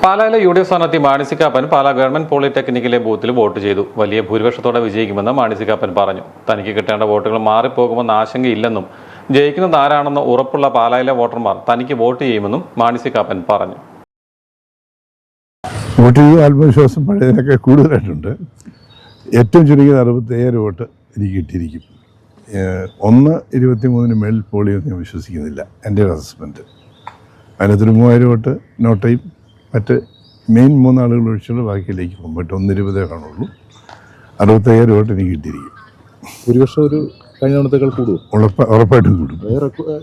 പാലായിലെ UDF സ്ഥാനാർത്ഥി Mani Kappan Pala government പോളിടെക്നിക്കിലെ ബൂത്തിൽ വോട്ട് ചെയ്തു. വലിയ ഭൂരിപക്ഷത്തോടെ വിജയിക്കുമെന്ന് മാണി കാപ്പൻ പറഞ്ഞു. തനിക്ക് കിട്ടേണ്ട വോട്ടുകൾ മാറിപ്പോകുമെന്ന ആശങ്കയില്ലെന്നും ജയിക്കുന്നത് ആരാണെന്ന് ഉറപ്പുള്ള പാലായിലെ വോട്ടർമാർ തനിക്ക് വോട്ട് ചെയ്യുമെന്നും മാണി കാപ്പൻ പറഞ്ഞു. വോട്ട് ചെയ്യുക ആത്മവിശ്വാസം പഴയതിനൊക്കെ കൂടുതലായിട്ടുണ്ട്. ഏറ്റവും ചുരുങ്ങിയത് 67 വോട്ട് എനിക്ക് കിട്ടിയിരിക്കും. 1-23 മേളിൽ പോളിയെന്ന് ഞാൻ വിശ്വസിക്കുന്നില്ല. എൻ്റെ ഒരു അസസ്മെൻറ്റ്. അതിനകത്തൊരു 3000 വോട്ട് നോട്ടയും മറ്റ് മെയിൻ 3 ആളുകൾ ഒഴിച്ചുള്ള ബാക്കിയിലേക്ക് പോകും. ബട്ട് 1-20 കാണുള്ളൂ. 67 വോട്ട് എനിക്ക് കിട്ടിയിരിക്കും. ഭൂരിപക്ഷം ഒരു കഴിഞ്ഞ തവണത്തേക്കാൾ കൂടും. ഉറപ്പായിട്ടും കൂടും.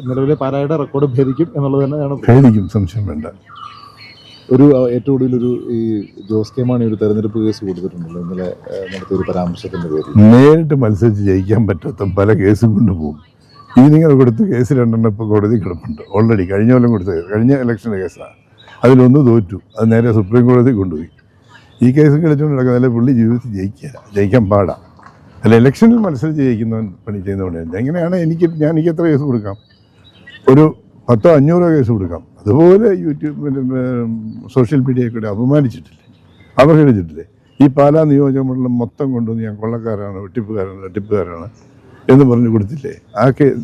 നിലവിലെ പാലായുടെ റെക്കോർഡ് ഭേദിക്കും എന്നുള്ളത് തന്നെയാണ്. ഭേദിക്കും, സംശയം വേണ്ട. ഒരു ഏറ്റവും കൂടുതലൊരു ഈ ജോസ് കെ മാണി ഒരു തെരഞ്ഞെടുപ്പ് കേസ് കൊടുത്തിട്ടുണ്ടല്ലോ ഇന്നലെ നടത്തിയ ഒരു പരാമർശത്തിൻ്റെ പേരിൽ. നേരിട്ട് മത്സരിച്ച് ജയിക്കാൻ പറ്റാത്ത പല കേസും കൊണ്ടുപോകും. ഈ നിങ്ങൾ കൊടുത്ത കേസ് 2 ഇപ്പോൾ കോടതി കിടപ്പുണ്ട്. ഓൾറെഡി കഴിഞ്ഞ കൊല്ലം കൊടുത്ത കേസ്, കഴിഞ്ഞ ഇലക്ഷൻ്റെ കേസാണ്. അതിലൊന്ന് തോറ്റു. അത് നേരെ സുപ്രീം കോടതി കൊണ്ടുപോയി. ഈ കേസ് കളിച്ചുകൊണ്ട് നടക്കുന്നതിലെ പുള്ളി ജീവിതത്തിൽ ജയിക്കാൻ പാടാം. അല്ല, ഇലക്ഷനിൽ മത്സരിച്ച് ജയിക്കുന്നവൻ പണി ചെയ്യുന്നവനാണ്. എങ്ങനെയാണ് എനിക്ക് എത്ര കേസ് കൊടുക്കാം? ഒരു 100-500 കേസ് കൊടുക്കാം. അതുപോലെ യൂട്യൂബ് സോഷ്യൽ മീഡിയയിൽ കൂടെ അവഹേളിച്ചിട്ടില്ലേ? ഈ പാലാ നിയോജകമണ്ഡലം മൊത്തം കൊണ്ടുവന്ന് ഞാൻ കൊള്ളക്കാരാണ്, വെട്ടിപ്പുകാരാണ് എന്ന് പറഞ്ഞ് കൊടുത്തില്ലേ?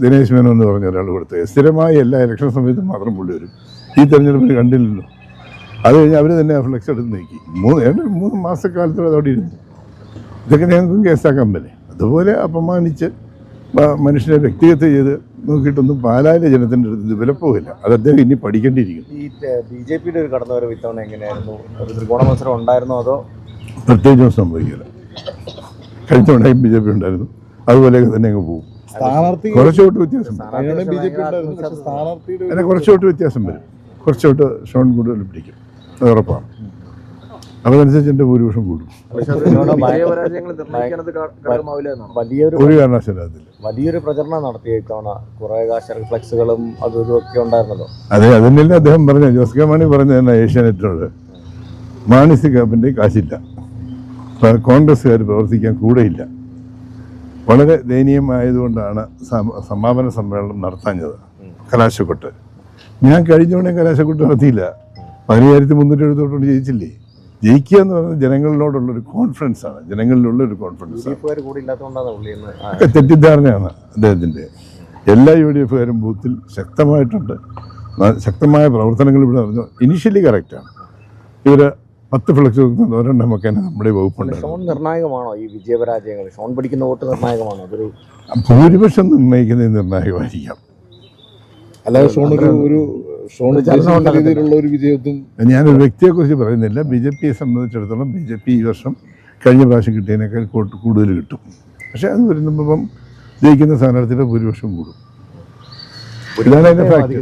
ദിനേശ് മേനോൻ എന്ന് പറഞ്ഞ ഒരാൾ കൊടുത്തത് സ്ഥിരമായി എല്ലാ ഇലക്ഷൻ സമയത്തും മാത്രം പുള്ളി വരും. ഈ തെരഞ്ഞെടുപ്പിന് കണ്ടില്ലല്ലോ. അത് കഴിഞ്ഞ് അവർ തന്നെ ഫ്ലെക്സ് എടുത്ത് നീക്കി. 3 മാസക്കാലത്തോടെ അതോടെ ഇരുന്നു. ഇതൊക്കെ ഞങ്ങൾക്കും കേസാക്കാൻ പറ്റേ. അതുപോലെ അപമാനിച്ച് മനുഷ്യനെ വ്യക്തിഗത ചെയ്ത് നോക്കിയിട്ടൊന്നും പാലായിലെ ജനത്തിൻ്റെ അടുത്ത് വിലപ്പോകില്ല. അത് അദ്ദേഹം ഇനി പഠിക്കേണ്ടിയിരിക്കുന്നു. ഈ BJPയുടെ ഒരു കടന്നുവരവ് ഇത്തവണ എങ്ങനെയായിരുന്നു? ഒരു ത്രികോണ മത്സരം ഉണ്ടായിരുന്നോ അതോ? പ്രത്യേകിച്ചൊന്നും സംഭവിക്കില്ല. കഴിഞ്ഞ തവണയും BJP ഉണ്ടായിരുന്നു. അതുപോലെയൊക്കെ തന്നെ അങ്ങ് പോകും. കുറച്ച് വോട്ട് വ്യത്യാസം വരും. കുറച്ച് വോട്ട് ഷോൺ കൂടുതൽ പിടിക്കും. അത് ഉറപ്പാണ്. അതനുസരിച്ച് എൻ്റെ ഭൂരിപക്ഷം കൂടും. ഒരു കാരണവശാലും അതില്ല. വലിയൊരു പ്രചരണം നടത്തിയ ഇത്തവണ കുറേ ഫ്ലെക്സുകളും അതും ഇതൊക്കെ ഉണ്ടായിരുന്നല്ലോ. അതെ, അതിനെല്ലാം അദ്ദേഹം പറഞ്ഞ ജോസ് കെ മാണി പറഞ്ഞ തന്നെ ഏഷ്യാനെറ്റിനോട് മാണി കാപ്പൻ്റെ കാശില്ല, കോൺഗ്രസ്സുകാർ പ്രവർത്തിക്കാൻ കൂടെയില്ല. വളരെ ദയനീയമായതുകൊണ്ടാണ് സമാപന സമ്മേളനം നടത്താഞ്ഞത്. കലാശക്കൊട്ട് ഞാൻ കഴിഞ്ഞ കലാശക്കൊട്ട് നടത്തിയില്ല. 10370 ജയിച്ചില്ലേ? ജയിക്കുക എന്ന് പറയുന്നത് ജനങ്ങളിലോടുള്ളൊരു കോൺഫിഡൻസാണ്. ഒക്കെ തെറ്റിദ്ധാരണയാണ് അദ്ദേഹത്തിൻ്റെ. എല്ലാ UDFകാരും ബൂത്തിൽ ശക്തമായിട്ടുണ്ട്. ശക്തമായ പ്രവർത്തനങ്ങൾ ഇവിടെ നടന്നു. ഇനിഷ്യലി കറക്റ്റാണ്. ഇവർ 10 ഫ്ലക്സ് വെക്കുന്നത് 2 ഒക്കെ നമ്മുടെ വകുപ്പുണ്ട്. ഷോൺ നിർണായകമാണോ ഈ വിജയപരാജയങ്ങൾ? ഷോൺ പിടിക്കുന്ന വോട്ട് നിർണായകമാണോ? അതൊരു ഭൂരിപക്ഷം നിർണ്ണയിക്കുന്നത് നിർണായകമായിരിക്കാം. അല്ലാതെ രീതിയിലുള്ള ഒരു വിജയത്തും ഞാനൊരു വ്യക്തിയെക്കുറിച്ച് പറയുന്നില്ല. BJPയെ സംബന്ധിച്ചിടത്തോളം BJP ഈ വർഷം കഴിഞ്ഞ പ്രാവശ്യം കിട്ടിയതിനേക്കാൾ കൂടുതൽ കിട്ടും. പക്ഷേ അത് വരുമ്പം ജയിക്കുന്ന സ്ഥാനാർത്ഥിയുടെ ഭൂരിപക്ഷം കൂടും. ഇതാണ് അതിൻ്റെ ഫാക്ട്.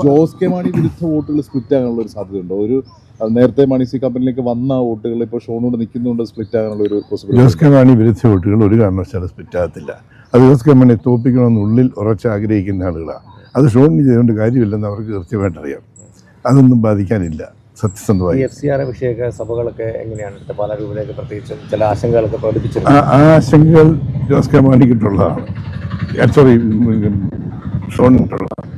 ജോസ് കെ മാണി വിരുദ്ധ വോട്ടുകൾ സ്പ്ലിറ്റ് ആകാനുള്ള ഒരു സാധ്യതയുണ്ടോ? ഒരു നേരത്തെ മാണി കാപ്പനിലേക്ക് വന്ന വോട്ടുകൾ ഇപ്പോൾ ഷോണോട് നിൽക്കുന്നുണ്ട്, സ്പ്ലിറ്റ് ആകാനുള്ള ഒരു പോസിബിലിറ്റി? ജോസ് കെ മാണി വിരുദ്ധ വോട്ടുകൾ ഒരു കാരണവശാലും സ്പ്ലിറ്റ് ആകത്തില്ല. അത് ജോസ് കെ മാണിയെ തോപ്പിക്കണമെന്നുള്ളിൽ ഉറച്ച് ആഗ്രഹിക്കുന്ന ആളുകളാണ്. അത് ഷോണിന് ചെയ്തുകൊണ്ട് കാര്യമില്ലെന്ന് അവർക്ക് കൃത്യമായിട്ട് അറിയാം. അതൊന്നും ബാധിക്കാനില്ല. സത്യസന്ധമായി വിഷയമൊക്കെ സഭകളൊക്കെ എങ്ങനെയാണ് പല രൂപയിലേക്ക് പ്രത്യേകിച്ചും ചില ആശങ്കകളൊക്കെ പ്രകടിപ്പിച്ചത്? ആ ആശങ്കകൾ ജോസ് കെ മാണിക്കിട്ടുള്ളതാണ്. സോറി, ഷോണിട്ടുള്ളതാണ്.